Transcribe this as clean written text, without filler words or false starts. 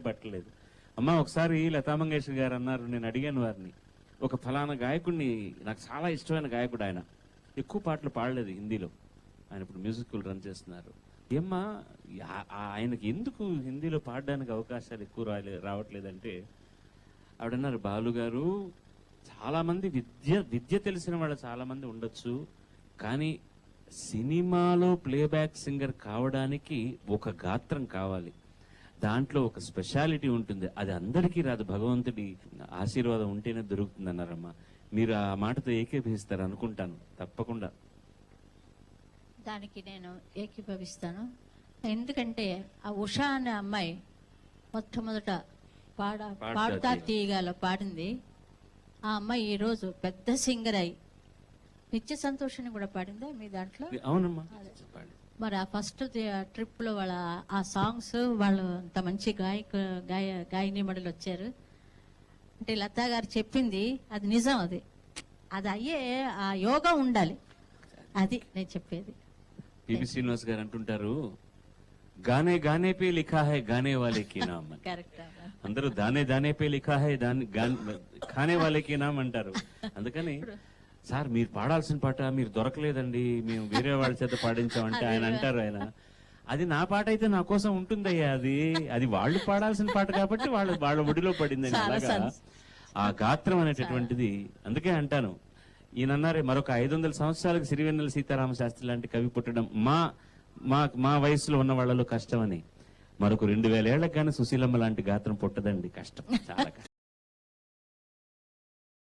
పట్టలేదు. అమ్మ ఒకసారి లతా మంగేష్కర్ గారు అన్నారు, నేను అడిగాను వారిని, ఒక ఫలానా గాయకుడిని, నాకు చాలా ఇష్టమైన గాయకుడు ఆయన, ఎక్కువ పాటలు పాడలేదు హిందీలో, ఆయన ఇప్పుడు మ్యూజిక్ స్కూల్ రన్ చేస్తున్నారు, ఏమ్మా ఆయనకి ఎందుకు హిందీలో పాడడానికి అవకాశాలు ఎక్కువ రావట్లేదంటే ఆవిడన్నారు, బాలు గారు చాలా మంది విద్య తెలిసిన వాళ్ళు చాలా మంది ఉండొచ్చు, కానీ సినిమాలో ప్లేబ్యాక్ సింగర్ కావడానికి ఒక గాత్రం కావాలి, దాంట్లో ఒక స్పెషాలిటీ ఉంటుంది, అది అందరికీ రాదు, భగవంతుడి ఆశీర్వాదం ఉంటేనే దొరుకుతుంది అన్నారమ్మా. మీరు ఆ మాటతో ఏకీభవిస్తారు అనుకుంటాను. తప్పకుండా దానికి నేను ఏకీభవిస్తాను. ఎందుకంటే ఆ ఉషా అనే అమ్మాయి మొట్టమొదట పాడుతా తీయగాలో పాడింది. ఆ అమ్మాయి ఈరోజు పెద్ద సింగర్ అయి నిత్య సంతోషాన్ని కూడా పాడిందా మీ దాంట్లో? అవునమ్మా. మరి ఆ ఫస్ట్ ట్రిప్ లో వాళ్ళ ఆ సాంగ్స్ వాళ్ళు అంత మంచి గాయని మడులు వచ్చారు అంటే లతా గారు చెప్పింది అది నిజం. అది అది అయ్యే ఆ యోగా ఉండాలి, అది నేను చెప్పేది. పివి శ్రీనివాస్ గారు అంటుంటారు, గానే గానే పే లిఖా హై గానే వాలేకి నామ్. కరెక్ట్. అందరూ దానే దానే పే లిఖా హై ఖానే వాలేకి నామ్ అంటారు. అందుకని సార్ మీరు పాడాల్సిన పాట మీరు దొరకలేదండి, మేము వేరే వాళ్ళ చేత పాడించామంటే ఆయన అంటారు, ఆయన అది నా పాట అయితే నా కోసం ఉంటుందయ్యా, అది వాళ్ళు పాడాల్సిన పాట కాబట్టి వాళ్ళ ఒడిలో పడిందని. అలాగా ఆ గాత్రం అనేటటువంటిది. అందుకే అంటాను, ఈయనన్నారే మరొక 500 సంవత్సరాలకు సిరివెన్నెల సీతారామ శాస్త్రి లాంటి కవి పుట్టడం మా వయసులో ఉన్న వాళ్ళలో కష్టమని, మరొక 2000 ఏళ్లకు కానీ సుశీలమ్మ లాంటి గాత్రం పుట్టదండి, కష్టం, చాలా కష్టం.